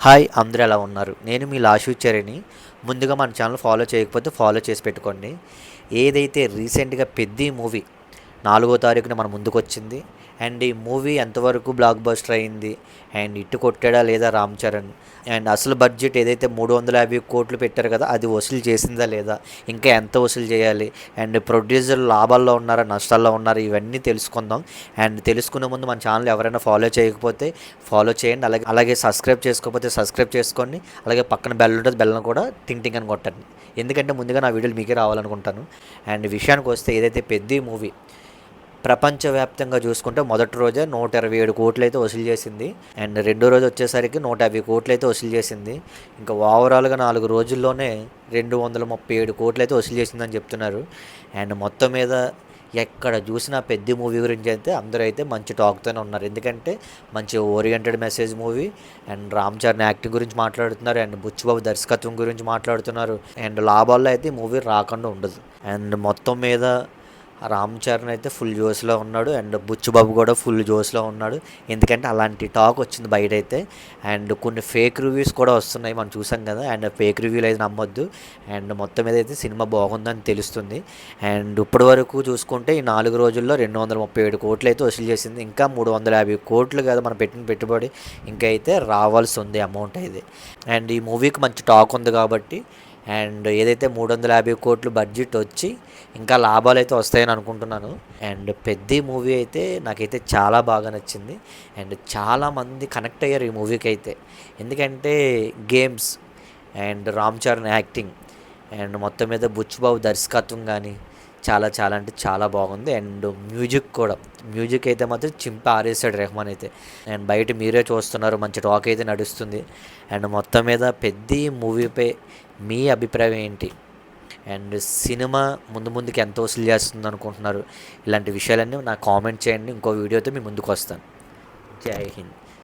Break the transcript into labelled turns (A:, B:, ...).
A: Hi! అందరూ ఎలా ఉన్నారు? నేను మీ లాషూచరణి. ముందుగా మన ఛానల్ ఫాలో చేయకపోతే ఫాలో చేసి పెట్టుకోండి. ఏదైతే రీసెంట్‌గా 'పెద్ది' మూవీ 4వ తారీఖున మన ముందుకొచ్చింది. అండ్ ఈ మూవీ ఎంతవరకు బ్లాక్ బస్టర్ అయింది? అండ్ హిట్ కొట్టాడా లేదా రామ్ చరణ్? అండ్ అసలు బడ్జెట్ ఏదైతే 350,00,00,000 పెట్టారు కదా! అది వసూలు చేసిందా లేదా? ఇంకా ఎంత వసూలు చేయాలి? అండ్ ప్రొడ్యూసర్లు లాభాల్లో ఉన్నారా? నష్టాల్లో ఉన్నారా? ఇవన్నీ తెలుసుకుందాం. అండ్ తెలుసుకునే ముందు మన ఛానల్ ఎవరైనా ఫాలో చేయకపోతే ఫాలో చేయండి. అలాగే సబ్స్క్రైబ్ చేసుకోకపోతే సబ్స్క్రైబ్ చేసుకోండి. అలాగే పక్కన బెల్ ఉంటుంది. బెల్‌ని కూడా టింగ్ టింగ్ అని కొట్టండి. ఎందుకంటే ముందుగా నా వీడియోలు మీకే రావాలనుకుంటాను. అండ్ విషయానికి వస్తే ఏదైతే 'పెద్ది' మూవీ ప్రపంచవ్యాప్తంగా చూసుకుంటే మొదటి రోజే 127,00,00,000 అయితే వసూలు చేసింది. అండ్ రెండో రోజు వచ్చేసరికి 150,00,00,000 అయితే వసూలు చేసింది. ఇంకా ఓవరాల్‌గా 4 రోజుల్లోనే 237,00,00,000 అయితే వసూలు చేసిందని చెప్తున్నారు. అండ్ మొత్తం మీద ఎక్కడ చూసినా 'పెద్ది' మూవీ గురించి అయితే అందరూ అయితే మంచి టాక్‌తోనే ఉన్నారు. ఎందుకంటే మంచి oriented message movie. And Ram Charan acting గురించి మాట్లాడుతున్నారు. అండ్ బుచ్చిబాబు దర్శకత్వం గురించి మాట్లాడుతున్నారు. అండ్ లాభాల్లో అయితే ఈ మూవీ రాకుండా ఉండదు. అండ్ మొత్తం మీద రామ్ చరణ్ అయితే ఫుల్ జోష్‌లో ఉన్నాడు. అండ్ బుచ్చిబాబు కూడా ఫుల్ జోష్‌లో ఉన్నాడు. ఎందుకంటే అలాంటి టాక్ వచ్చింది బయటైతే. అండ్ కొన్ని ఫేక్ రివ్యూస్ కూడా వస్తున్నాయి. మనం చూసాం కదా! అండ్ ఫేక్ రివ్యూలు అయితే నమ్మొద్దు. అండ్ మొత్తం మీద అయితే సినిమా బాగుందని తెలుస్తుంది. అండ్ ఇప్పటి వరకు చూసుకుంటే ఈ 4 రోజుల్లో 237,00,00,000 అయితే వసూలు చేసింది. ఇంకా 350,00,00,000 కదా మనం పెట్టిన పెట్టుబడి. ఇంకా అయితే రావాల్సి ఉంది అమౌంట్ అయితే. అండ్ ఈ మూవీకి మంచి టాక్ ఉంది కాబట్టి అండ్ ఏదైతే 350,00,00,000 బడ్జెట్ వచ్చి ఇంకా లాభాలైతే వస్తాయని అనుకుంటున్నాను. అండ్ 'పెద్ది' మూవీ అయితే నాకైతే చాలా బాగా నచ్చింది. అండ్ చాలామంది కనెక్ట్ అయ్యారు ఈ మూవీకి అయితే. ఎందుకంటే games and Ram Charan acting and మొత్తం మీద బుచ్చిబాబు దర్శకత్వం కానీ చాలా చాలా అంటే చాలా బాగుంది. అండ్ మ్యూజిక్ అయితే మాత్రం చింపి ఆరేసాడు రెహమాన్ అయితే. అండ్ బయట మీరే చూస్తున్నారు మంచి టాక్ అయితే నడుస్తుంది. అండ్ మొత్తం మీద 'పెద్ది' మూవీపై మీ అభిప్రాయం ఏంటి? అండ్ సినిమా ముందుకి ఎంత వసూలు చేస్తుంది అనుకుంటున్నారు? ఇలాంటి విషయాలన్నీ నాకు కామెంట్ చేయండి. ఇంకో వీడియోతో మీ ముందుకు వస్తాను. జై హింద్.